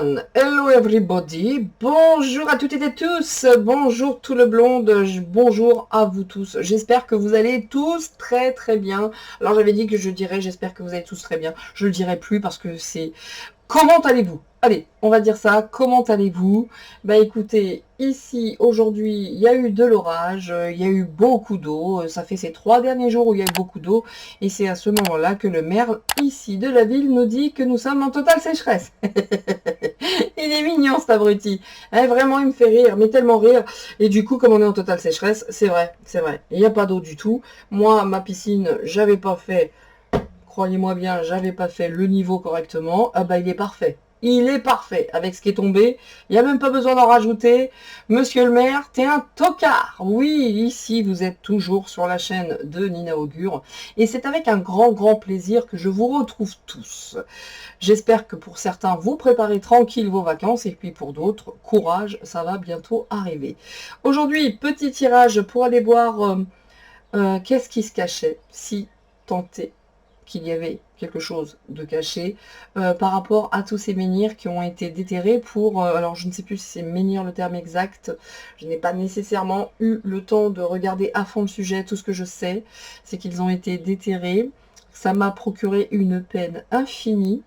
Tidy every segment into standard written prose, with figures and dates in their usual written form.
everyone, hello everybody, bonjour à toutes et à tous, bonjour tout le blonde, bonjour à vous tous, j'espère que vous allez tous très très bien. Alors j'avais dit que je dirais j'espère que vous allez tous très bien, je le dirai plus parce que c'est... Comment allez-vous? Allez, on va dire ça, comment allez-vous? Bah écoutez, ici aujourd'hui il y a eu de l'orage, il y a eu beaucoup d'eau, ça fait ces 3 derniers jours où il y a eu beaucoup d'eau, et c'est à ce moment-là que le maire ici de la ville nous dit que nous sommes en totale sécheresse. Il est mignon cet abruti, vraiment il me fait rire, mais tellement rire, et du coup comme on est en totale sécheresse, c'est vrai, il n'y a pas d'eau du tout. Moi ma piscine, j'avais pas fait... Croyez-moi bien, j'avais pas fait le niveau correctement. Ah bah il est parfait. Il est parfait avec ce qui est tombé. Il n'y a même pas besoin d'en rajouter. Monsieur le maire, t'es un tocard. Oui, ici vous êtes toujours sur la chaîne de Nina Augure. Et c'est avec un grand plaisir que je vous retrouve tous. J'espère que pour certains, vous préparez tranquille vos vacances. Et puis pour d'autres, courage, ça va bientôt arriver. Aujourd'hui, petit tirage pour aller voir qu'est-ce qui se cachait si tenté qu'il y avait quelque chose de caché par rapport à tous ces menhirs qui ont été déterrés pour... alors je ne sais plus si c'est menhir le terme exact, je n'ai pas nécessairement eu le temps de regarder à fond le sujet. Tout ce que je sais, c'est qu'ils ont été déterrés. Ça m'a procuré une peine infinie,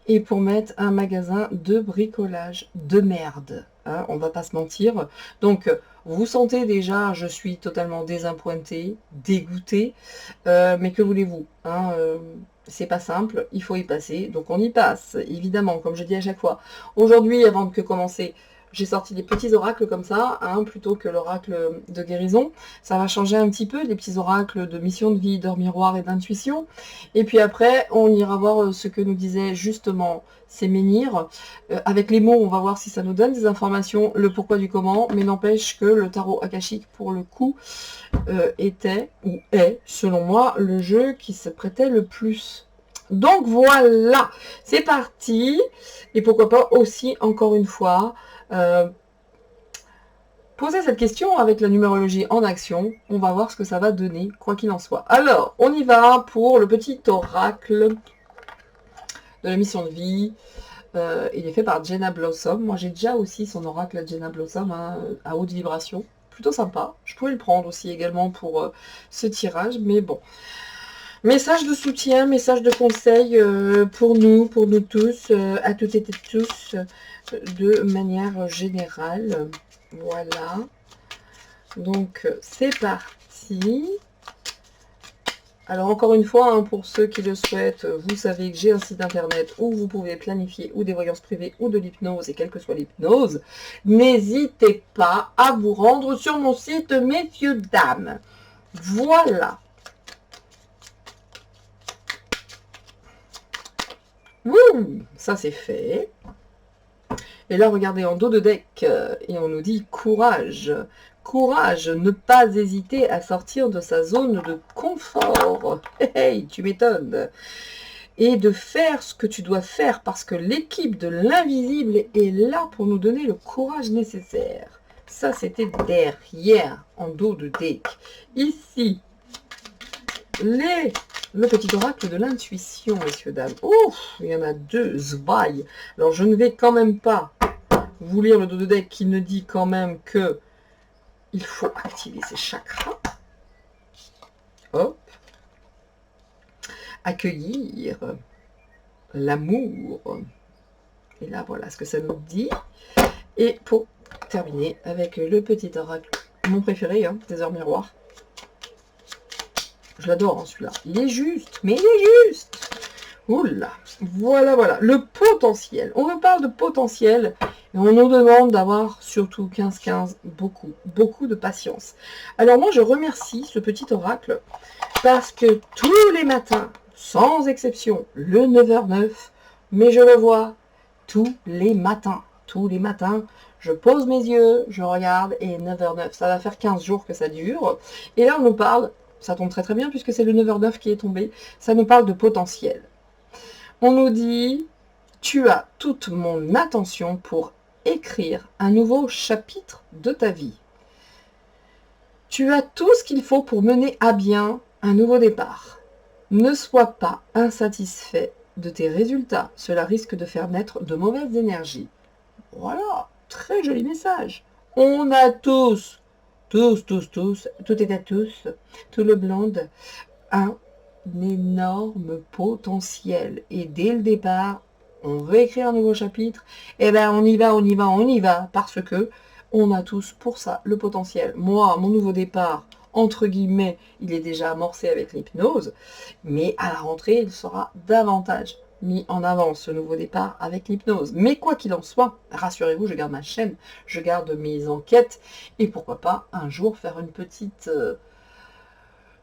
et pour mettre un magasin de bricolage de merde, hein, on va pas se mentir. Donc vous sentez déjà, je suis totalement désappointée, dégoûtée, mais que voulez-vous, hein, c'est pas simple, il faut y passer, donc on y passe, évidemment, comme je dis à chaque fois. Aujourd'hui, avant de commencer, j'ai sorti des petits oracles comme ça, hein, plutôt que l'oracle de guérison. Ça va changer un petit peu, des petits oracles de mission de vie, d'or miroir et d'intuition. Et puis après, on ira voir ce que nous disaient justement ces menhirs. Avec les mots, on va voir si ça nous donne des informations, le pourquoi du comment, mais n'empêche que le tarot akashique, pour le coup, était, ou est, selon moi, le jeu qui se prêtait le plus. Donc voilà, c'est parti. Et pourquoi pas aussi, encore une fois, poser cette question avec la numérologie en action. On va voir ce que ça va donner, quoi qu'il en soit. Alors, on y va pour le petit oracle de la mission de vie. Il est fait par Jenna Blossom. Moi, j'ai déjà aussi son oracle Jenna Blossom, hein, à haute vibration. Plutôt sympa. Je pouvais le prendre aussi également pour ce tirage, mais bon. Message de soutien, message de conseil pour nous tous, à toutes et tous, de manière générale. Voilà. Donc, c'est parti. Alors, encore une fois, hein, pour ceux qui le souhaitent, vous savez que j'ai un site internet où vous pouvez planifier ou des voyances privées ou de l'hypnose, et quelle que soit l'hypnose, n'hésitez pas à vous rendre sur mon site, messieurs, dames. Voilà. Ouh, ça c'est fait. Et là, regardez, en dos de deck, et on nous dit courage. Courage, ne pas hésiter à sortir de sa zone de confort. Hey, tu m'étonnes. Et de faire ce que tu dois faire, parce que l'équipe de l'invisible est là pour nous donner le courage nécessaire. Ça, c'était derrière, en dos de deck. Ici, le petit oracle de l'intuition, messieurs, dames. Ouf, il y en a deux, zbaï. Alors, je ne vais quand même pas vous lire le dos de deck qui ne dit quand même que il faut activer ses chakras. Hop. Accueillir l'amour. Et là, voilà ce que ça nous dit. Et pour terminer avec le petit oracle, mon préféré, hein, des heures miroirs. Je l'adore, hein, celui-là. Il est juste, mais il est juste. Oula, voilà, le potentiel. On nous parle de potentiel et on nous demande d'avoir surtout 15-15, beaucoup de patience. Alors moi, je remercie ce petit oracle parce que tous les matins, sans exception, le 9h09, mais je le vois tous les matins, je pose mes yeux, je regarde et 9h09, ça va faire 15 jours que ça dure. Et là, on nous parle, ça tombe très bien puisque c'est le 9h09 qui est tombé, ça nous parle de potentiel. On nous dit, tu as toute mon attention pour écrire un nouveau chapitre de ta vie. Tu as tout ce qu'il faut pour mener à bien un nouveau départ. Ne sois pas insatisfait de tes résultats. Cela risque de faire naître de mauvaises énergies. Voilà, très joli message. On a tous, tout est à tous, tout le blonde, un énorme potentiel. Et dès le départ, on veut écrire un nouveau chapitre, et ben on y va, on y va, on y va, parce que on a tous pour ça le potentiel. Moi, mon nouveau départ, entre guillemets, il est déjà amorcé avec l'hypnose, mais à la rentrée, il sera davantage mis en avant, ce nouveau départ avec l'hypnose. Mais quoi qu'il en soit, rassurez-vous, je garde ma chaîne, je garde mes enquêtes, et pourquoi pas un jour faire une petite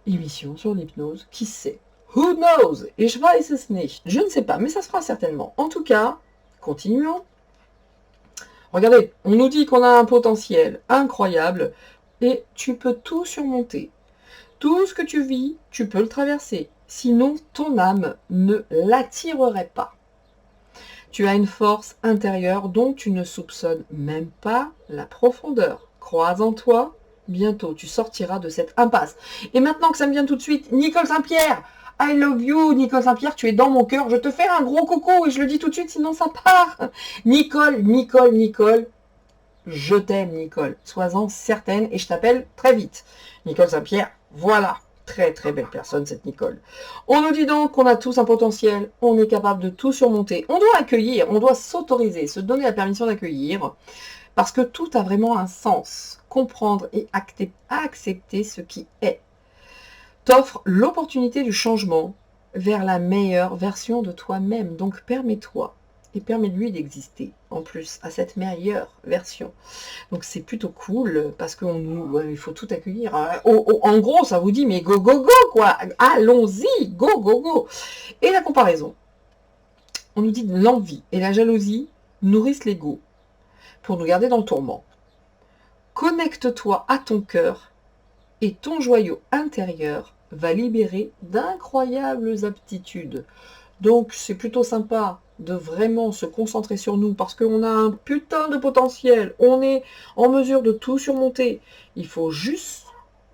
émission sur l'hypnose, qui sait. Who knows? Ich weiß es nicht. Je ne sais pas, mais ça se fera certainement. En tout cas, continuons. Regardez, on nous dit qu'on a un potentiel incroyable et tu peux tout surmonter. Tout ce que tu vis, tu peux le traverser. Sinon, ton âme ne l'attirerait pas. Tu as une force intérieure dont tu ne soupçonnes même pas la profondeur. Crois en toi, bientôt tu sortiras de cette impasse. Et maintenant que ça me vient tout de suite, Nicole Saint-Pierre, I love you, Nicole Saint-Pierre, tu es dans mon cœur, je te fais un gros coucou et je le dis tout de suite, sinon ça part. Nicole, je t'aime Nicole, sois-en certaine et je t'appelle très vite. Nicole Saint-Pierre, voilà. Très très belle personne cette Nicole. On nous dit donc qu'on a tous un potentiel, on est capable de tout surmonter. On doit accueillir, on doit s'autoriser, se donner la permission d'accueillir, parce que tout a vraiment un sens. Comprendre et accepter ce qui est t'offre l'opportunité du changement vers la meilleure version de toi-même. Donc permets-toi et permets-lui d'exister en plus à cette meilleure version. Donc c'est plutôt cool parce qu'il faut tout accueillir. En gros, ça vous dit mais go go go quoi. Allons-y, go go go. Et la comparaison. On nous dit l'envie et la jalousie nourrissent l'ego pour nous garder dans le tourment. Connecte-toi à ton cœur et ton joyau intérieur va libérer d'incroyables aptitudes. Donc c'est plutôt sympa de vraiment se concentrer sur nous parce qu'on a un putain de potentiel, on est en mesure de tout surmonter. Il faut juste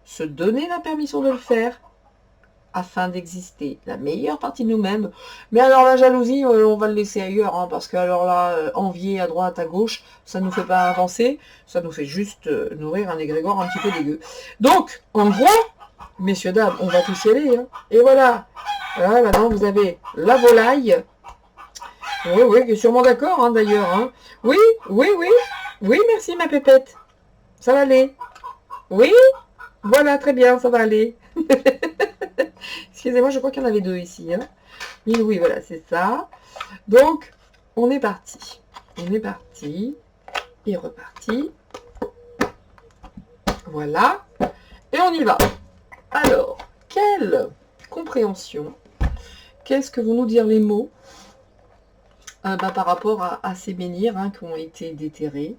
se donner la permission de le faire afin d'exister la meilleure partie de nous-mêmes. Mais alors la jalousie, on va le laisser ailleurs, hein, parce que alors là, envier à droite, à gauche, ça ne nous fait pas avancer, ça nous fait juste nourrir un égrégore un petit peu dégueu. Donc, en gros, messieurs, dames, on va tous y aller. Hein. Et voilà. Voilà, maintenant vous avez la volaille. Oui, oui, qui est sûrement d'accord, hein, d'ailleurs. Hein. Oui, oui, oui. Oui, merci ma pépette. Ça va aller. Oui, voilà, très bien, ça va aller. Excusez-moi, je crois qu'il y en avait deux ici. Hein. Oui, oui, voilà, c'est ça. Donc, on est parti. On est parti. Et reparti. Voilà. Et on y va. Alors, quelle compréhension. Qu'est-ce que vont nous dire les mots par rapport à ces menhirs hein, qui ont été déterrés,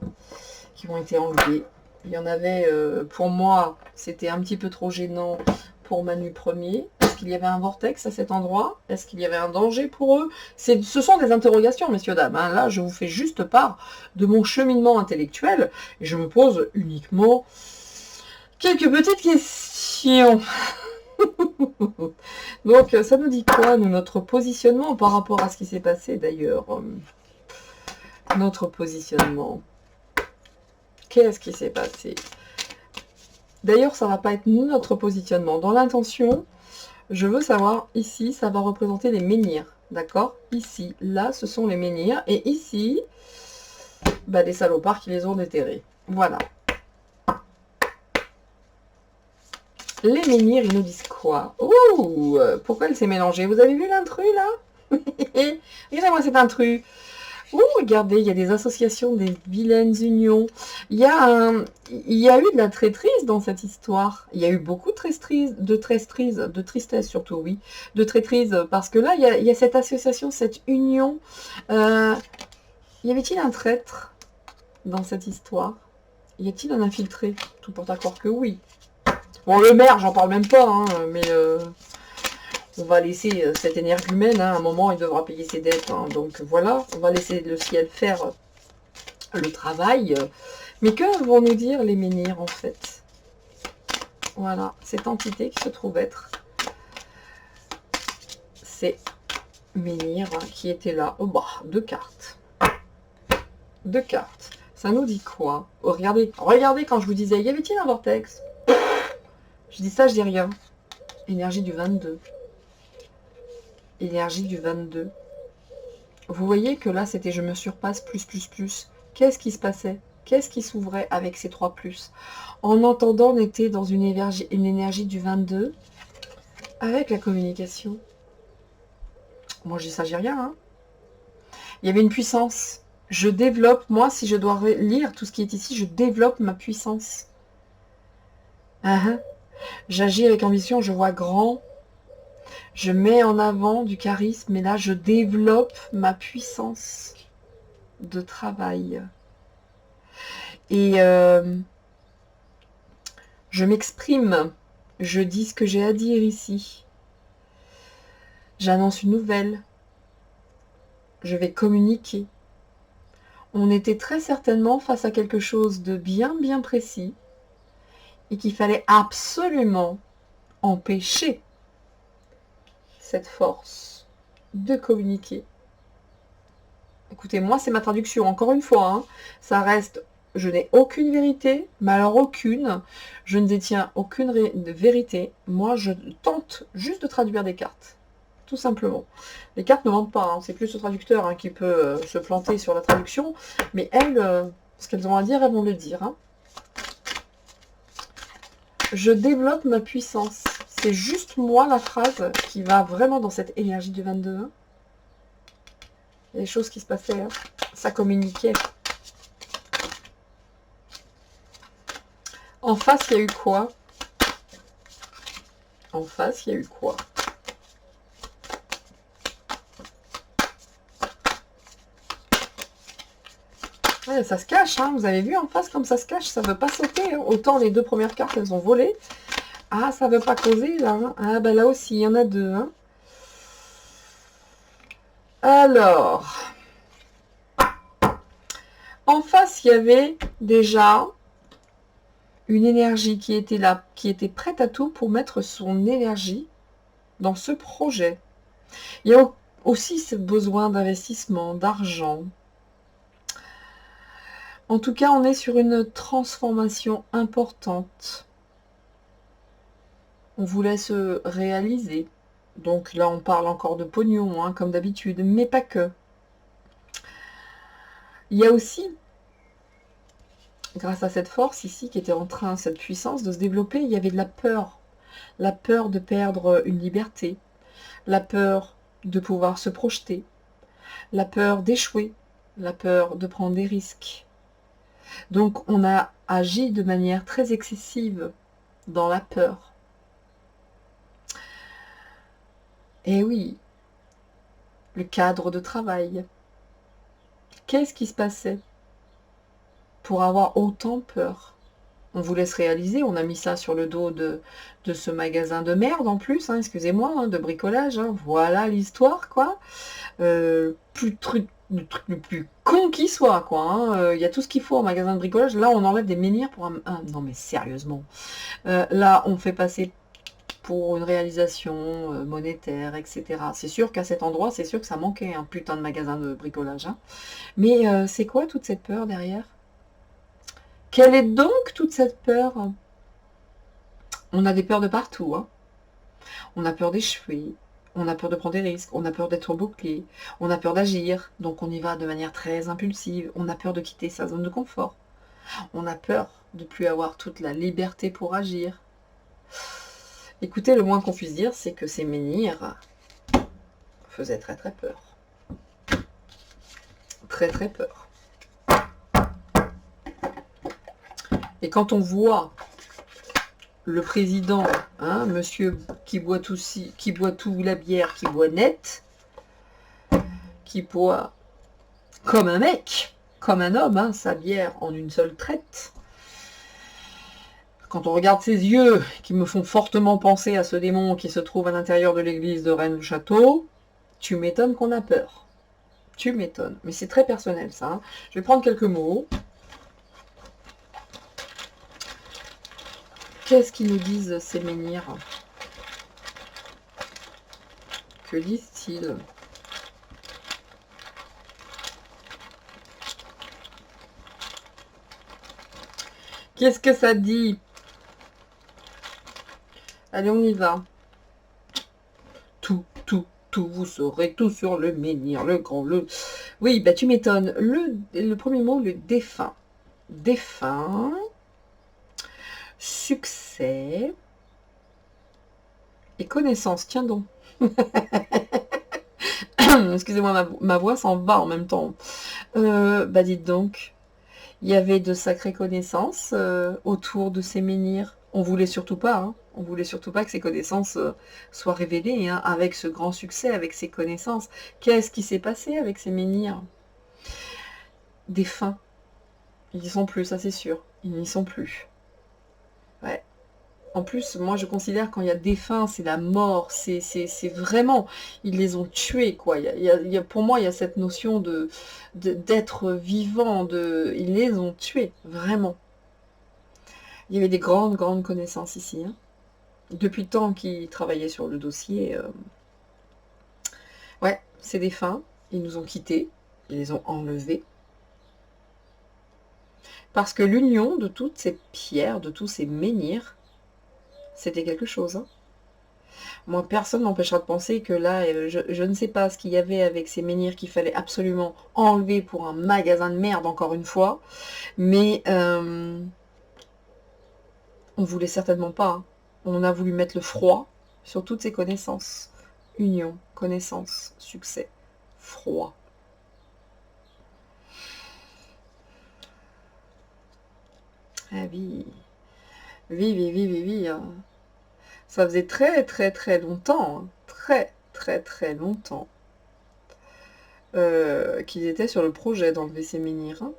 qui ont été enlevés. Il y en avait, pour moi, c'était un petit peu trop gênant pour Manu Premier. Est-ce qu'il y avait un vortex à cet endroit? Est-ce qu'il y avait un danger pour eux? Ce sont des interrogations, messieurs, dames. Hein. Là, je vous fais juste part de mon cheminement intellectuel et je me pose uniquement quelques petites questions. Donc, ça nous dit quoi, nous, notre positionnement par rapport à ce qui s'est passé, d'ailleurs? Notre positionnement. Qu'est-ce qui s'est passé? D'ailleurs, ça ne va pas être notre positionnement. Dans l'intention, je veux savoir, ici, ça va représenter les menhirs. D'accord? Ici, là, ce sont les menhirs. Et ici, bah, des salopards qui les ont déterrés. Voilà. Les menhirs, ils nous disent quoi? Ouh, pourquoi elle s'est mélangée? Vous avez vu l'intrus, là? Regardez-moi cet intrus. Ouh, regardez, il y a des associations, des vilaines unions. Il y a eu de la traîtrise dans cette histoire. Il y a eu beaucoup de tristesse surtout, oui. De traîtrise, parce que là, il y a cette association, cette union. Y avait-il un traître dans cette histoire? Y a-t-il un infiltré? Tout porte à croire que oui. Bon, le maire, j'en parle même pas, hein, mais on va laisser cet énergumène, hein, à un moment, il devra payer ses dettes. Hein, donc voilà, on va laisser le ciel faire le travail. Mais que vont nous dire les menhirs, en fait? Voilà, cette entité qui se trouve être ces menhirs qui étaient là. Oh bah, deux cartes. de cartes. Ça nous dit quoi? Oh, regardez, regardez quand je vous disais, y avait-il un vortex? Je dis ça, je dis rien. Énergie du 22. Énergie du 22. Vous voyez que là, c'était je me surpasse, plus, plus, plus. Qu'est-ce qui se passait? Qu'est-ce qui s'ouvrait avec ces 3 plus? En entendant, on était dans une énergie du 22 avec la communication. Moi, je dis ça, j'ai rien. Hein. Il y avait une puissance. Je développe, moi, si je dois lire tout ce qui est ici, je développe ma puissance. J'agis avec ambition, je vois grand. Je mets en avant du charisme, et là, je développe ma puissance de travail. Et je m'exprime. Je dis ce que j'ai à dire ici. J'annonce une nouvelle. Je vais communiquer. On était très certainement face à quelque chose de bien, bien précis et qu'il fallait absolument empêcher cette force de communiquer. Écoutez, moi, c'est ma traduction. Encore une fois, hein, ça reste... Je n'ai aucune vérité, mais alors aucune. Je ne détiens aucune vérité. Moi, je tente juste de traduire des cartes. Tout simplement. Les cartes ne mentent pas. Hein. C'est plus le traducteur hein, qui peut se planter sur la traduction. Mais elles, ce qu'elles ont à dire, elles vont le dire. Hein. Je développe ma puissance. C'est juste moi la phrase qui va vraiment dans cette énergie du 22. Hein. Il y a des choses qui se passaient. Hein. Ça communiquait. En face, il y a eu quoi? En face, il y a eu quoi? Ouais, ça se cache, hein. Vous avez vu en face comme ça se cache, ça ne veut pas sauter. Hein. Autant les 2 premières cartes, elles ont volé. Ah, ça ne veut pas causer, là. Hein. Ah, ben là aussi, il y en a 2. Hein. Alors, en face, il y avait déjà une énergie qui était là, qui était prête à tout pour mettre son énergie dans ce projet. Il y a aussi ce besoin d'investissement, d'argent. En tout cas, on est sur une transformation importante. On voulait se réaliser. Donc là, on parle encore de pognon, hein, comme d'habitude, mais pas que. Il y a aussi, grâce à cette force ici, qui était en train, cette puissance de se développer, il y avait de la peur. La peur de perdre une liberté. La peur de pouvoir se projeter. La peur d'échouer. La peur de prendre des risques. Donc, on a agi de manière très excessive dans la peur. Et oui, le cadre de travail. Qu'est-ce qui se passait pour avoir autant peur? On voulait se réaliser, on a mis ça sur le dos de ce magasin de merde en plus, hein, excusez-moi, hein, de bricolage. Hein, voilà l'histoire, quoi. Le truc le plus con qui soit, quoi. Hein, y a tout ce qu'il faut en magasin de bricolage. Là, on enlève des menhirs pour un... non, mais sérieusement. Là, on fait passer pour une réalisation monétaire, etc. C'est sûr qu'à cet endroit, c'est sûr que ça manquait un putain de magasin de bricolage. Hein. Mais c'est quoi toute cette peur derrière? Quelle est donc toute cette peur? On a des peurs de partout. Hein. On a peur d'échouer. On a peur de prendre des risques. On a peur d'être bouclé. On a peur d'agir. Donc on y va de manière très impulsive. On a peur de quitter sa zone de confort. On a peur de ne plus avoir toute la liberté pour agir. Écoutez, le moins qu'on puisse dire, c'est que ces menhirs faisaient très très peur. Très très peur. Et quand on voit le président, hein, monsieur qui boit tout la bière, qui boit net, qui boit comme un mec, comme un homme, hein, sa bière en une seule traite. Quand on regarde ses yeux, qui me font fortement penser à ce démon qui se trouve à l'intérieur de l'église de Rennes-le-Château, tu m'étonnes qu'on a peur. Tu m'étonnes. Mais c'est très personnel, ça. Hein. Je vais prendre quelques mots. Qu'est-ce qu'ils nous disent, ces menhirs? Que disent-ils? Qu'est-ce que ça dit? Allez, on y va. Tout, vous saurez tout sur le menhir, le grand, le... Oui, bah tu m'étonnes. Le premier mot, le défunt. Défunt. Succès. Et connaissance, tiens donc. Excusez-moi, ma voix s'en va en même temps. Bah dites donc, il y avait de sacrées connaissances autour de ces menhirs. On voulait surtout pas, hein. On voulait surtout pas que ces connaissances soient révélées, hein, avec ce grand succès, avec ces connaissances. Qu'est-ce qui s'est passé avec ces menhirs? Des fins. Ils n'y sont plus, ça c'est sûr. Ils n'y sont plus. Ouais. En plus, moi je considère quand il y a des fins, c'est la mort, c'est vraiment, ils les ont tués, quoi. Pour moi, il y a cette notion d'être vivant, ils les ont tués, vraiment. Il y avait des grandes, grandes connaissances ici, hein. Depuis le temps qu'ils travaillaient sur le dossier, ouais, c'est des fins, ils nous ont quittés, ils les ont enlevés. Parce que l'union de toutes ces pierres, de tous ces menhirs, c'était quelque chose, hein. Moi, personne ne m'empêchera de penser que là, je ne sais pas ce qu'il y avait avec ces menhirs qu'il fallait absolument enlever pour un magasin de merde, encore une fois. Mais on voulait certainement pas, hein. On a voulu mettre le froid sur toutes ces connaissances. Union, connaissance, succès, froid. Ah oui. Oui. Hein. Ça faisait très très très longtemps, hein. Très très très longtemps qu'ils étaient sur le projet d'enlever ces menhirs. Hein.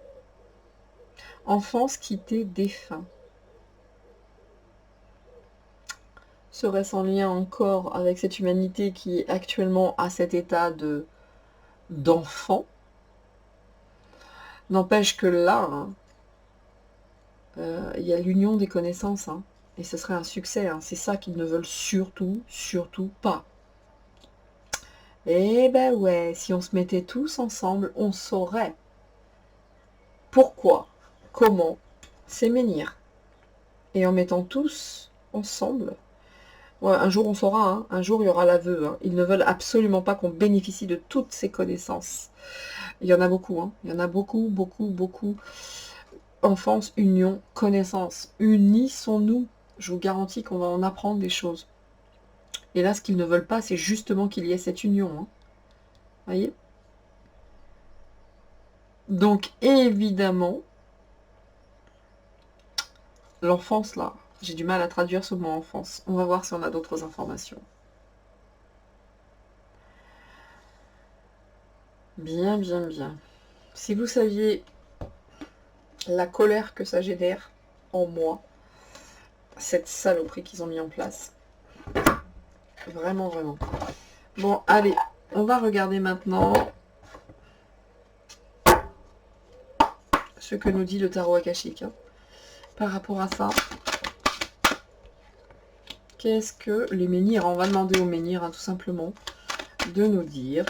Enfance quittée, défunt. Serait-ce en lien encore avec cette humanité qui est actuellement à cet état d'enfant? N'empêche que là, hein, il y a l'union des connaissances, hein, et ce serait un succès, hein. C'est ça qu'ils ne veulent surtout pas. Eh ben ouais, si on se mettait tous ensemble, on saurait pourquoi, comment, ces menhirs. Et en mettant tous ensemble, ouais, un jour on saura, hein, un jour il y aura l'aveu. Hein. Ils ne veulent absolument pas qu'on bénéficie de toutes ces connaissances. Il y en a beaucoup, hein. Il y en a beaucoup. Enfance, union, connaissance. Unissons-nous. Je vous garantis qu'on va en apprendre des choses. Et là, ce qu'ils ne veulent pas, c'est justement qu'il y ait cette union. Hein. Voyez ? Donc, évidemment, l'enfance, là, j'ai du mal à traduire ce mot enfance. On va voir si on a d'autres informations. Bien. Si vous saviez la colère que ça génère en moi, cette saloperie qu'ils ont mis en place. Vraiment. Bon, allez, on va regarder maintenant ce que nous dit le tarot akashique. Hein. Par rapport à ça, qu'est-ce que les menhirs, on va demander aux menhirs, hein, tout simplement, de nous dire,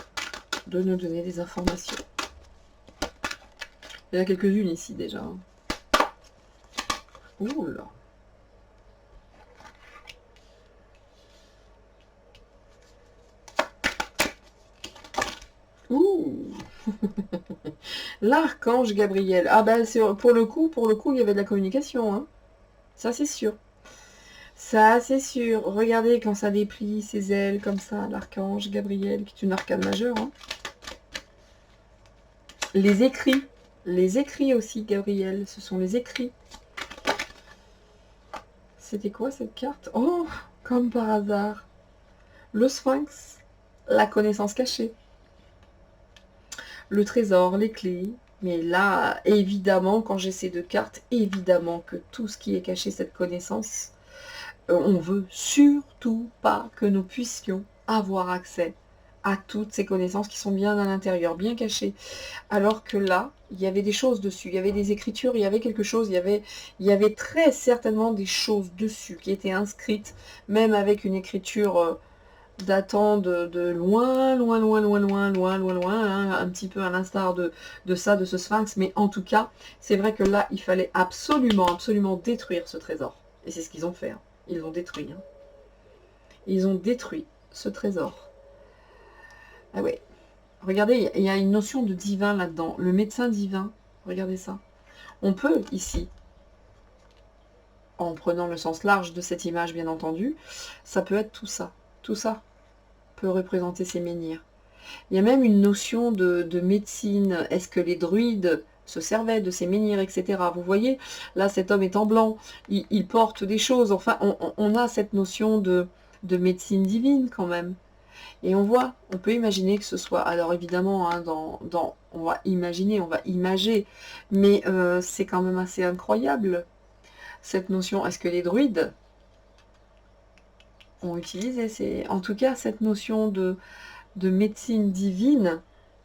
de nous donner des informations. Il y en a quelques-unes ici déjà. Hein. Ouh là. Ouh. L'archange Gabriel. Ah ben pour le coup, il y avait de la communication. Hein. Ça c'est sûr. Ça c'est sûr. Regardez quand ça déplie ses ailes comme ça, l'archange Gabriel, qui est une arcane majeure. Hein. Les écrits aussi, Gabriel. Ce sont les écrits. C'était quoi cette carte? Oh, comme par hasard. Le sphinx. La connaissance cachée. Le trésor, les clés. Mais là, évidemment, quand j'ai ces deux cartes, évidemment que tout ce qui est caché, cette connaissance, on veut surtout pas que nous puissions avoir accès à toutes ces connaissances qui sont bien à l'intérieur, bien cachées. Alors que là, il y avait des choses dessus, il y avait des écritures, il y avait quelque chose, il y avait très certainement des choses dessus qui étaient inscrites, même avec une écriture datant de loin, loin, loin, loin, loin, loin, loin, loin, hein, un petit peu à l'instar de ça, de ce sphinx, mais en tout cas, c'est vrai que là, il fallait absolument, absolument détruire ce trésor. Et c'est ce qu'ils ont fait, hein. Ils l'ont détruit. Hein. Ils ont détruit ce trésor. Ah ouais. Regardez, il y a une notion de divin là-dedans. Le médecin divin, regardez ça. On peut, ici, en prenant le sens large de cette image, bien entendu, ça peut être tout ça. Tout ça peut représenter ces menhirs. Il y a même une notion de médecine. Est-ce que les druides se servaient de ces menhirs, etc. Vous voyez, là, cet homme est en blanc. Il porte des choses. Enfin, on a cette notion de médecine divine, quand même. Et on voit, on peut imaginer que ce soit... Alors, évidemment, hein, on va imaginer, on va imager. Mais c'est quand même assez incroyable, cette notion. Est-ce que les druides ont utilisé en tout cas, cette notion de médecine divine,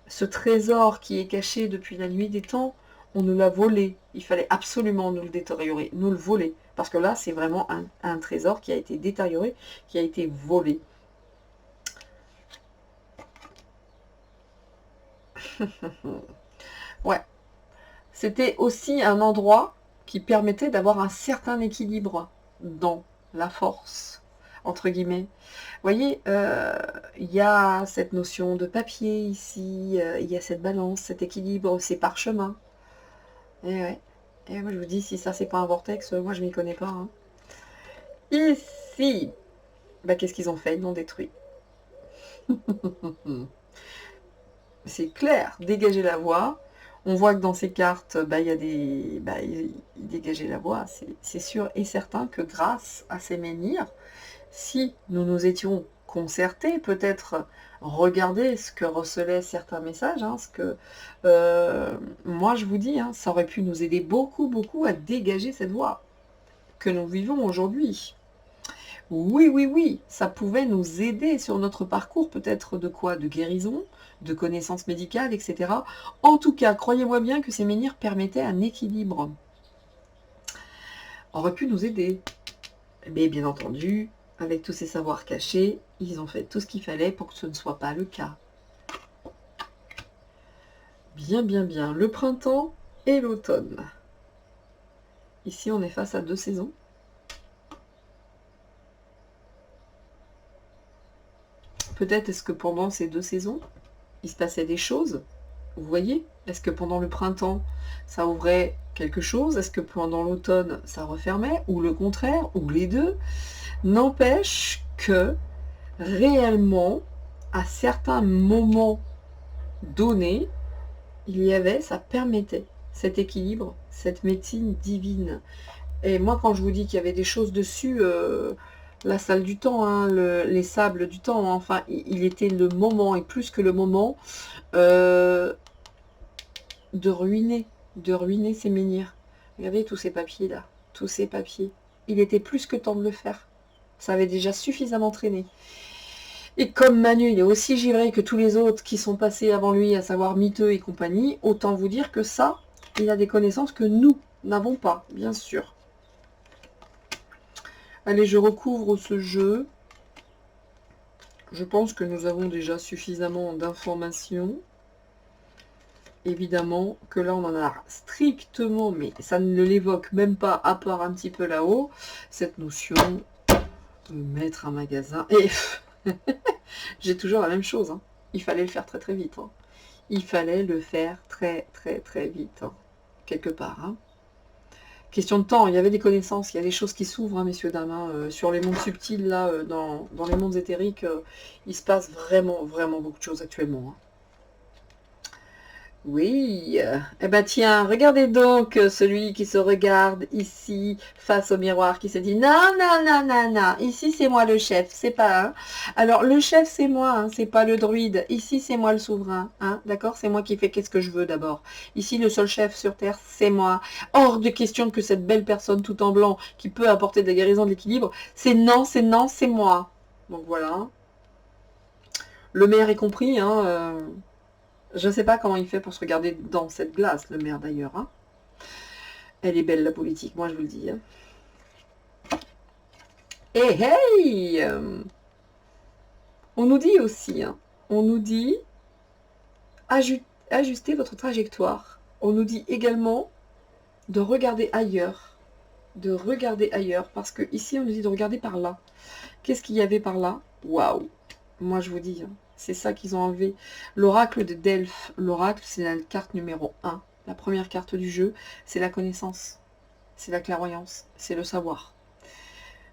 ce trésor qui est caché depuis la nuit des temps, on nous l'a volé. Il fallait absolument nous le détériorer, nous le voler. Parce que là, c'est vraiment un trésor qui a été détérioré, qui a été volé. Ouais. C'était aussi un endroit qui permettait d'avoir un certain équilibre dans la force, entre guillemets. Vous voyez, il y a cette notion de papier ici, il y a cette balance, cet équilibre, ces parchemins. Et ouais. Et moi je vous dis, si ça c'est pas un vortex, moi je m'y connais pas. Hein. Ici, bah, qu'est-ce qu'ils ont fait? Ils l'ont détruit. C'est clair, dégager la voie. On voit que dans ces cartes, bah, il y a des... Bah, ils dégageaient la voie. C'est sûr et certain que grâce à ces menhirs, si nous nous étions concertés, peut-être regarder ce que recelaient certains messages, hein, ce que moi je vous dis, hein, ça aurait pu nous aider beaucoup, beaucoup à dégager cette voie que nous vivons aujourd'hui. Oui, oui, oui, ça pouvait nous aider sur notre parcours, peut-être de quoi? De guérison, de connaissances médicales, etc. En tout cas, croyez-moi bien que ces menhirs permettaient un équilibre. Aurait pu nous aider. Mais bien entendu, avec tous ces savoirs cachés, ils ont fait tout ce qu'il fallait pour que ce ne soit pas le cas. Bien, bien, bien. Le printemps et l'automne. Ici, on est face à deux saisons. Peut-être est-ce que pendant ces deux saisons, il se passait des choses. Vous voyez? Est-ce que pendant le printemps, ça ouvrait quelque chose? Est-ce que pendant l'automne, ça refermait? Ou le contraire? Ou les deux? N'empêche que, réellement, à certains moments donnés, il y avait, ça permettait cet équilibre, cette médecine divine. Et moi, quand je vous dis qu'il y avait des choses dessus, la salle du temps, hein, les sables du temps, hein, enfin, il était le moment, et plus que le moment, euh, de ruiner ces menhirs. Regardez tous ces papiers là, tous ces papiers. Il était plus que temps de le faire. Ça avait déjà suffisamment traîné. Et comme Manu, il est aussi givré que tous les autres qui sont passés avant lui, à savoir Miteux et compagnie, autant vous dire que ça, il a des connaissances que nous n'avons pas, bien sûr. Allez, je recouvre ce jeu. Je pense que nous avons déjà suffisamment d'informations. Évidemment que là, on en a strictement, mais ça ne l'évoque même pas, à part un petit peu là-haut, cette notion de mettre un magasin. Et j'ai toujours la même chose. Hein. Il fallait le faire très très vite. Hein. Il fallait le faire très très très vite. Hein. Quelque part. Hein. Question de temps, il y avait des connaissances, il y a des choses qui s'ouvrent, hein, messieurs, dames. Hein. Sur les mondes subtils, là, dans les mondes éthériques, il se passe vraiment, vraiment beaucoup de choses actuellement. Hein. Oui, eh ben tiens, regardez donc celui qui se regarde ici face au miroir qui se dit non, non, non, non, non, ici c'est moi le chef, c'est pas hein. Alors le chef c'est moi, hein, c'est pas le druide, ici c'est moi le souverain, hein, d'accord, c'est moi qui fais qu'est-ce que je veux d'abord. Ici le seul chef sur terre c'est moi. Hors de question que cette belle personne tout en blanc qui peut apporter de la guérison, de l'équilibre, c'est non, c'est non, c'est moi. Donc voilà. Le maire est compris, hein. Je ne sais pas comment il fait pour se regarder dans cette glace, le maire d'ailleurs. Hein. Elle est belle la politique, moi je vous le dis. Hein. Et hey On nous dit aussi, hein, on nous dit ajuster votre trajectoire. On nous dit également de regarder ailleurs. De regarder ailleurs. Parce que ici, on nous dit de regarder par là. Qu'est-ce qu'il y avait par là? Waouh! Moi, je vous dis, hein, c'est ça qu'ils ont enlevé. L'oracle de Delphes. L'oracle, c'est la carte numéro 1. La première carte du jeu, c'est la connaissance. C'est la clairvoyance. C'est le savoir.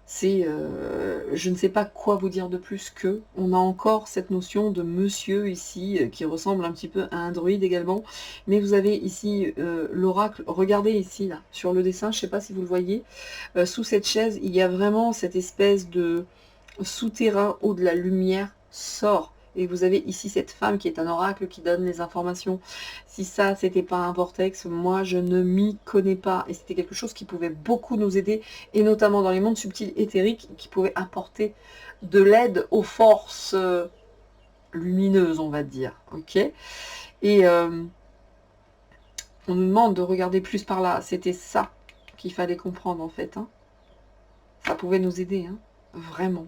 C'est, je ne sais pas quoi vous dire de plus que, on a encore cette notion de monsieur ici, qui ressemble un petit peu à un druide également, mais vous avez ici l'oracle, regardez ici, là, sur le dessin, je ne sais pas si vous le voyez, sous cette chaise, il y a vraiment cette espèce de souterrain où de la lumière sort. Et vous avez ici cette femme qui est un oracle qui donne les informations. Si ça, c'était pas un vortex, moi, je ne m'y connais pas. Et c'était quelque chose qui pouvait beaucoup nous aider, et notamment dans les mondes subtils éthériques, qui pouvait apporter de l'aide aux forces lumineuses, on va dire. Ok. Et on nous demande de regarder plus par là. C'était ça qu'il fallait comprendre, en fait. Hein. Ça pouvait nous aider, hein. Vraiment.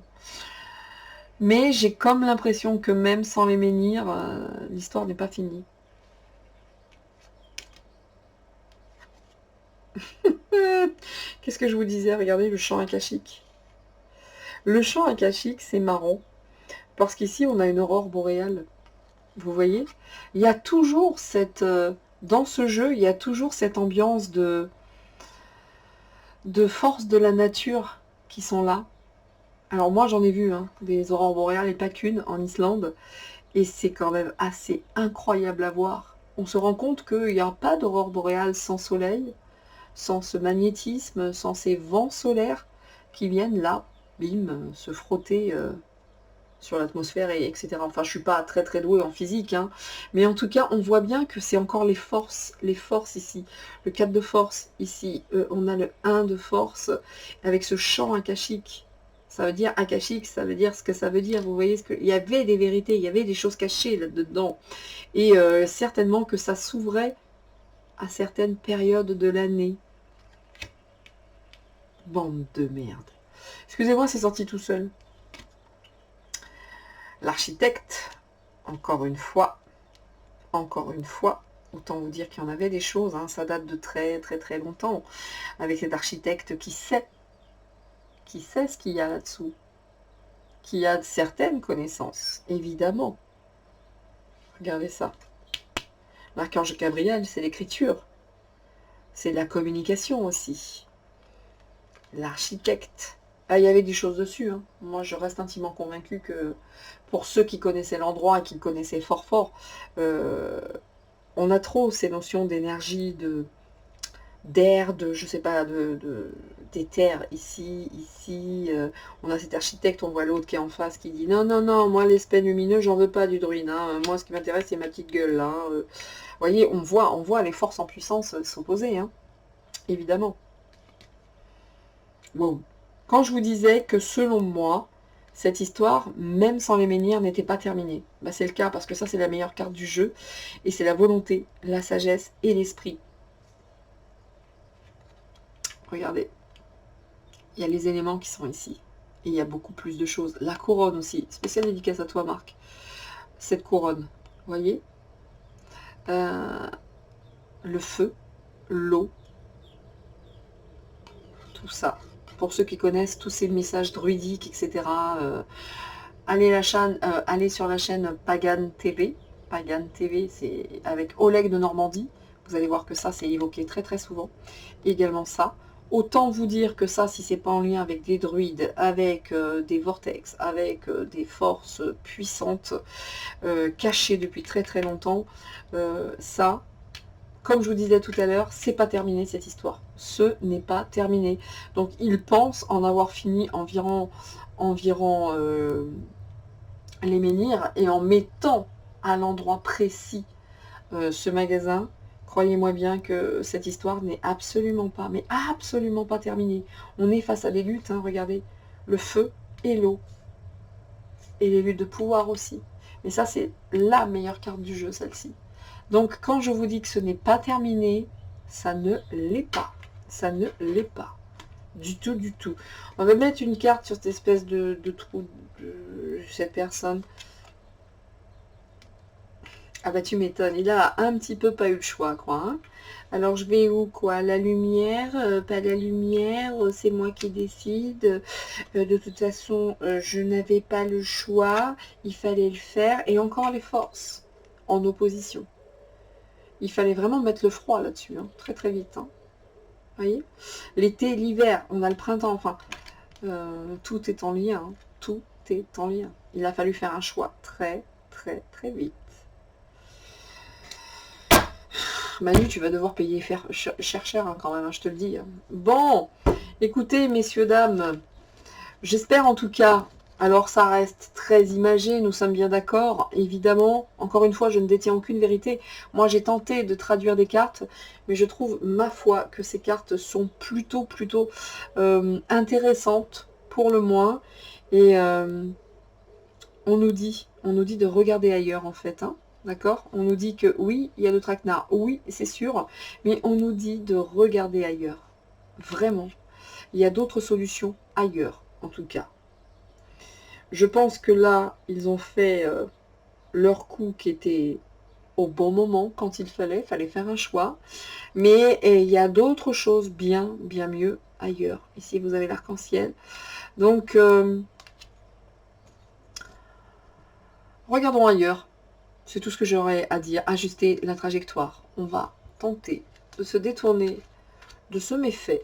Mais j'ai comme l'impression que même sans les menhirs, l'histoire n'est pas finie. Qu'est-ce que je vous disais? Regardez le champ akashique. Le champ akashique, c'est marrant. Parce qu'ici, on a une aurore boréale. Vous voyez? Il y a toujours cette... dans ce jeu, il y a toujours cette ambiance de force de la nature qui sont là. Alors moi j'en ai vu hein, des aurores boréales et pas qu'une en Islande, et c'est quand même assez incroyable à voir. On se rend compte qu'il n'y a pas d'aurore boréale sans soleil, sans ce magnétisme, sans ces vents solaires qui viennent là, bim, se frotter sur l'atmosphère, et etc. Enfin je suis pas très très douée en physique, hein, mais en tout cas on voit bien que c'est encore les forces ici. Le 4 de force ici, on a le 1 de force avec ce champ akashique. Ça veut dire akashique, ça veut dire ce que ça veut dire. Vous voyez, il y avait des vérités, il y avait des choses cachées là-dedans. Et certainement que ça s'ouvrait à certaines périodes de l'année. Bande de merde. Excusez-moi, c'est sorti tout seul. L'architecte, encore une fois, autant vous dire qu'il y en avait des choses, hein, ça date de très très très longtemps, avec cet architecte qui sait ce qu'il y a là-dessous, qui a certaines connaissances, évidemment. Regardez ça. L'archange Gabriel, c'est l'écriture. C'est la communication aussi. L'architecte. Ah, il y avait des choses dessus. Hein. Moi, je reste intimement convaincue que pour ceux qui connaissaient l'endroit et qui le connaissaient fort fort, on a trop ces notions d'énergie, d'air, de je sais pas, d'éther ici, on a cet architecte, on voit l'autre qui est en face qui dit non, non, non, moi l'espèce lumineux, j'en veux pas du druide, hein. Moi ce qui m'intéresse c'est ma petite gueule là. Vous voyez, on voit les forces en puissance s'opposer, hein, évidemment. Wow. Quand je vous disais que selon moi, cette histoire, même sans les menhirs, n'était pas terminée, bah, c'est le cas parce que ça c'est la meilleure carte du jeu, et c'est la volonté, la sagesse et l'esprit. Regardez, il y a les éléments qui sont ici. Et il y a beaucoup plus de choses. La couronne aussi. Spéciale dédicace à toi, Marc. Cette couronne, vous voyez, le feu, l'eau, tout ça. Pour ceux qui connaissent tous ces messages druidiques, etc., allez sur la chaîne Pagan TV. Pagan TV, c'est avec Oleg de Normandie. Vous allez voir que ça, c'est évoqué très très souvent. Et également ça. Autant vous dire que ça, si c'est pas en lien avec des druides, avec des vortex, avec des forces puissantes, cachées depuis très très longtemps, ça, comme je vous disais tout à l'heure, c'est pas terminé cette histoire. Ce n'est pas terminé. Donc ils pensent en avoir fini environ les menhirs, et en mettant à l'endroit précis ce magasin. Croyez-moi bien que cette histoire n'est absolument pas, mais absolument pas terminée. On est face à des luttes, hein, regardez, le feu et l'eau. Et les luttes de pouvoir aussi. Mais ça, c'est la meilleure carte du jeu, celle-ci. Donc, quand je vous dis que ce n'est pas terminé, ça ne l'est pas. Ça ne l'est pas. Du tout, du tout. On va mettre une carte sur cette espèce de trou de cette personne. Ah bah tu m'étonnes, il a un petit peu pas eu le choix, quoi. Hein. Alors je vais où, quoi? La lumière, pas la lumière, c'est moi qui décide. De toute façon, je n'avais pas le choix, il fallait le faire. Et encore les forces en opposition. Il fallait vraiment mettre le froid là-dessus, hein, très très vite. Hein. Vous voyez? L'été, l'hiver, on a le printemps, enfin, tout est en lien. Hein. Tout est en lien. Il a fallu faire un choix très très très vite. Manu, tu vas devoir payer cher hein, quand même, hein, je te le dis. Bon, écoutez, messieurs, dames, j'espère en tout cas, alors ça reste très imagé, nous sommes bien d'accord, évidemment, encore une fois, je ne détiens aucune vérité. Moi, j'ai tenté de traduire des cartes, mais je trouve, ma foi, que ces cartes sont plutôt intéressantes, pour le moins, et on nous dit de regarder ailleurs, en fait, hein. D'accord? On nous dit que oui, il y a le traquenard, oui, c'est sûr, mais on nous dit de regarder ailleurs. Vraiment. Il y a d'autres solutions ailleurs, en tout cas. Je pense que là, ils ont fait leur coup qui était au bon moment, quand il fallait faire un choix. Mais il y a d'autres choses bien mieux ailleurs. Ici, vous avez l'arc-en-ciel. Donc, regardons ailleurs. C'est tout ce que j'aurais à dire. Ajuster la trajectoire. On va tenter de se détourner de ce méfait.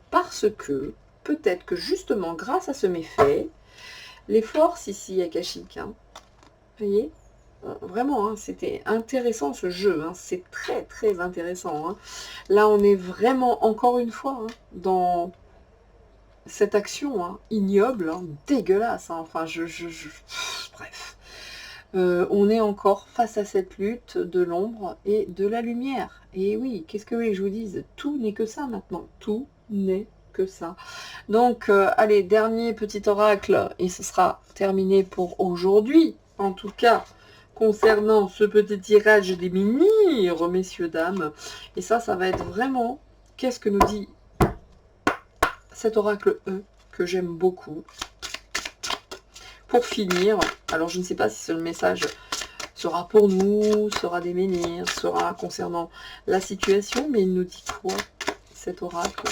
Parce que, peut-être que justement, grâce à ce méfait, les forces ici akashiques, hein, vous voyez, vraiment, hein, c'était intéressant ce jeu. Hein, c'est très très intéressant. Hein. Là, on est vraiment, encore une fois, hein, dans cette action hein, ignoble, hein, dégueulasse. Hein, enfin, bref. On est encore face à cette lutte de l'ombre et de la lumière. Et oui, qu'est-ce que je vous dise? Tout n'est que ça maintenant. Tout n'est que ça. Donc, allez, dernier petit oracle, et ce sera terminé pour aujourd'hui. En tout cas, concernant ce petit tirage des menhirs, messieurs, dames. Et ça va être vraiment... Qu'est-ce que nous dit cet oracle E, que j'aime beaucoup? Pour finir, alors je ne sais pas si ce message sera pour nous, sera des menhirs, sera concernant la situation, mais il nous dit quoi, cet oracle?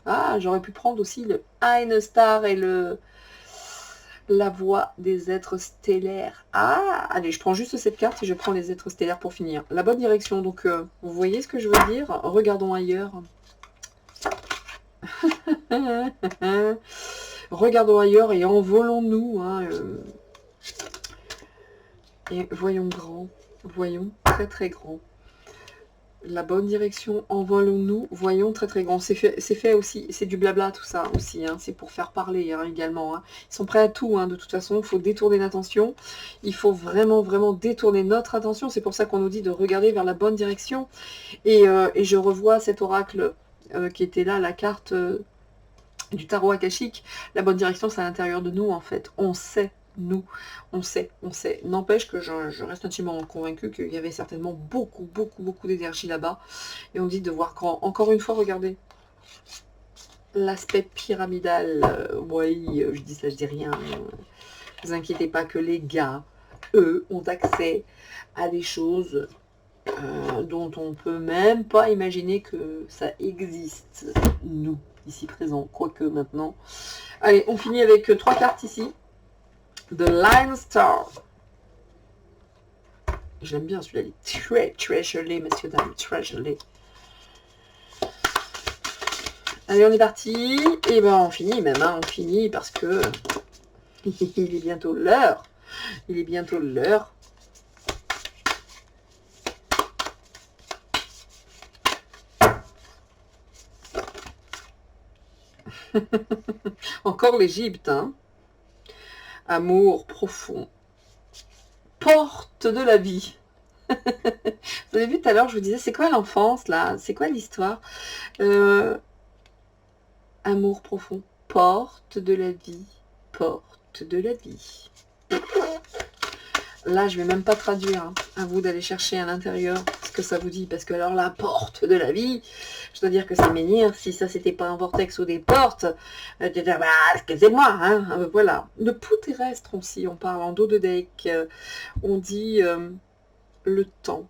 Ah, j'aurais pu prendre aussi le Eine Star et la voix des êtres stellaires. Ah, allez, je prends juste cette carte et je prends les êtres stellaires pour finir. La bonne direction, donc vous voyez ce que je veux dire? Regardons ailleurs. Regardons ailleurs et envolons-nous. Hein, et voyons grand. Voyons très très grand. La bonne direction, envolons-nous. Voyons très très grand. C'est fait aussi. C'est du blabla tout ça aussi. Hein, c'est pour faire parler hein, également. Hein. Ils sont prêts à tout. Hein, de toute façon, il faut détourner l'attention. Il faut vraiment détourner notre attention. C'est pour ça qu'on nous dit de regarder vers la bonne direction. Et je revois cet oracle qui était là, la carte... du tarot akashique, la bonne direction c'est à l'intérieur de nous en fait, on sait, nous, on sait, n'empêche que je reste intimement convaincue qu'il y avait certainement beaucoup d'énergie là-bas, et on dit de voir grand, encore une fois, regardez, l'aspect pyramidal, oui, je dis ça, je dis rien, ne vous inquiétez pas que les gars, eux, ont accès à des choses dont on peut même pas imaginer que ça existe, nous, ici présent, quoique maintenant. Allez, on finit avec 3 cartes ici. The Lion Star. J'aime bien celui-là, il est très gelé, messieurs, dames, très gelé. Allez, on est parti. Et ben, on finit même, hein, on finit parce que il est bientôt l'heure. Il est bientôt l'heure. Encore l'Égypte, hein. Amour profond. Porte de la vie. Vous avez vu tout à l'heure, je vous disais, c'est quoi l'enfance, là? C'est quoi l'histoire? Amour profond. Porte de la vie. Porte de la vie. Là, je vais même pas traduire. Hein. À vous d'aller chercher à l'intérieur ce que ça vous dit, parce que alors la porte de la vie, je dois dire que c'est menhir, si ça c'était pas un vortex ou des portes, je vais dire, bah, excusez-moi, hein, voilà. Le pouls terrestre aussi, on parle en dos de deck, on dit le temps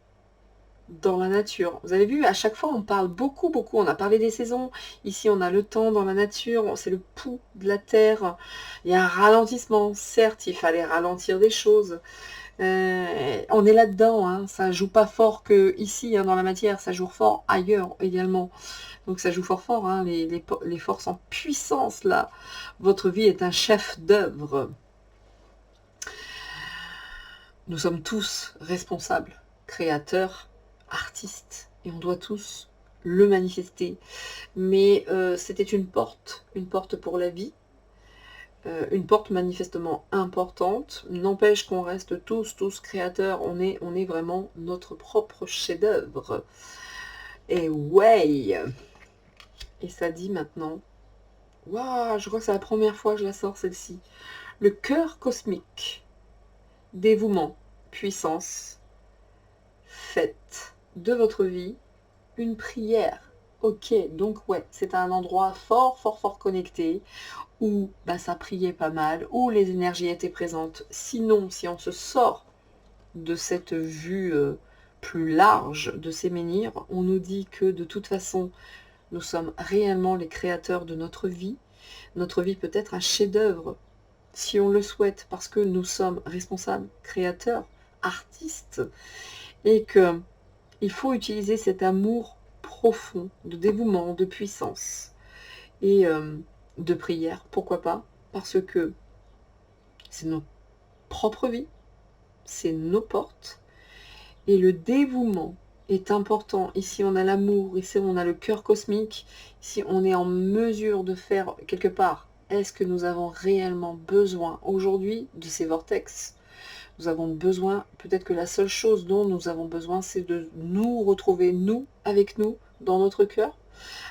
dans la nature. Vous avez vu, à chaque fois, on parle beaucoup, on a parlé des saisons. Ici, on a le temps dans la nature, c'est le pouls de la terre. Il y a un ralentissement. Certes, il fallait ralentir des choses. On est là-dedans, hein. Ça joue pas fort que ici, hein, dans la matière, ça joue fort ailleurs également. Donc ça joue fort, hein, les forces en puissance, là. Votre vie est un chef d'œuvre. Nous sommes tous responsables, créateurs, artistes, et on doit tous le manifester. Mais c'était une porte pour la vie, une porte manifestement importante. N'empêche qu'on reste tous créateurs, on est vraiment notre propre chef-d'œuvre. Et ouais. Et ça dit maintenant, waouh, je crois que c'est la première fois que je la sors celle-ci. Le cœur cosmique, dévouement, puissance, faites de votre vie une prière. Ok, donc ouais, c'est un endroit fort connecté, où bah, ça priait pas mal, où les énergies étaient présentes. Sinon, si on se sort de cette vue plus large de ces menhirs, on nous dit que de toute façon, nous sommes réellement les créateurs de notre vie. Notre vie peut être un chef-d'œuvre, si on le souhaite, parce que nous sommes responsables, créateurs, artistes, et que il faut utiliser cet amour profond, de dévouement, de puissance et de prière. Pourquoi pas? Parce que c'est notre propre vie, c'est nos portes, et le dévouement est important. Ici, on a l'amour, ici, on a le cœur cosmique, ici, on est en mesure de faire quelque part. Est-ce que nous avons réellement besoin aujourd'hui de ces vortex? Nous avons besoin, peut-être que la seule chose dont nous avons besoin, c'est de nous retrouver, nous, avec nous, dans notre cœur,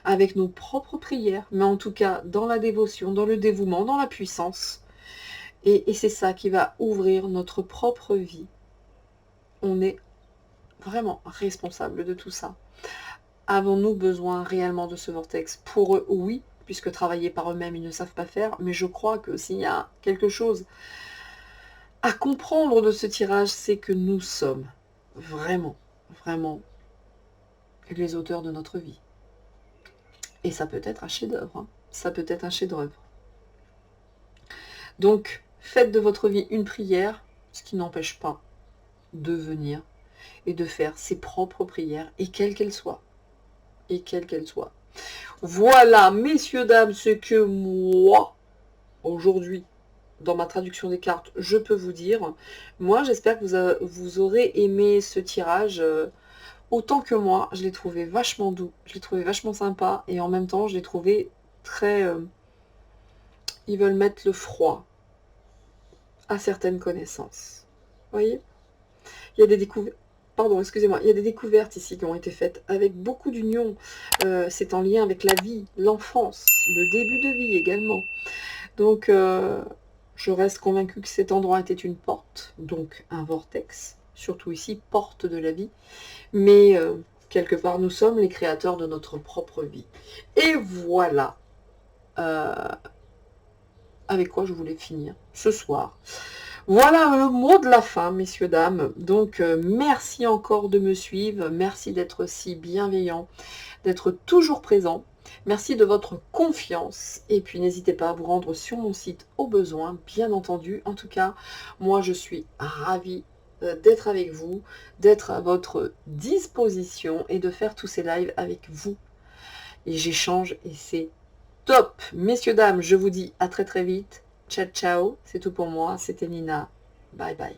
avec nos propres prières, mais en tout cas, dans la dévotion, dans le dévouement, dans la puissance. Et c'est ça qui va ouvrir notre propre vie. On est vraiment responsable de tout ça. Avons-nous besoin réellement de ce vortex? Pour eux, oui, puisque travailler par eux-mêmes, ils ne savent pas faire, mais je crois que s'il y a quelque chose à comprendre de ce tirage, c'est que nous sommes vraiment les auteurs de notre vie. Et ça peut être un chef-d'œuvre. Hein. Ça peut être un chef-d'œuvre. Donc, faites de votre vie une prière, ce qui n'empêche pas de venir et de faire ses propres prières, et quelles qu'elles soient. Et quelles qu'elles soient. Voilà, messieurs, dames, ce que moi, aujourd'hui, dans ma traduction des cartes, je peux vous dire. Moi, j'espère que vous aurez aimé ce tirage autant que moi. Je l'ai trouvé vachement doux, je l'ai trouvé vachement sympa, et en même temps, je l'ai trouvé très... ils veulent mettre le froid à certaines connaissances. Vous voyez? Il y a des découvertes... Pardon, excusez-moi, il y a des découvertes ici qui ont été faites avec beaucoup d'union. C'est en lien avec la vie, l'enfance, le début de vie également. Donc, je reste convaincue que cet endroit était une porte, donc un vortex, surtout ici, porte de la vie. Mais quelque part, nous sommes les créateurs de notre propre vie. Et voilà avec quoi je voulais finir ce soir. Voilà le mot de la fin, messieurs, dames. Donc, merci encore de me suivre. Merci d'être si bienveillant, d'être toujours présent. Merci de votre confiance. Et puis, n'hésitez pas à vous rendre sur mon site au besoin, bien entendu. En tout cas, moi, je suis ravie d'être avec vous, d'être à votre disposition et de faire tous ces lives avec vous. Et j'échange et c'est top. Messieurs, dames, je vous dis à très vite. Ciao, ciao. C'est tout pour moi. C'était Nina. Bye, bye.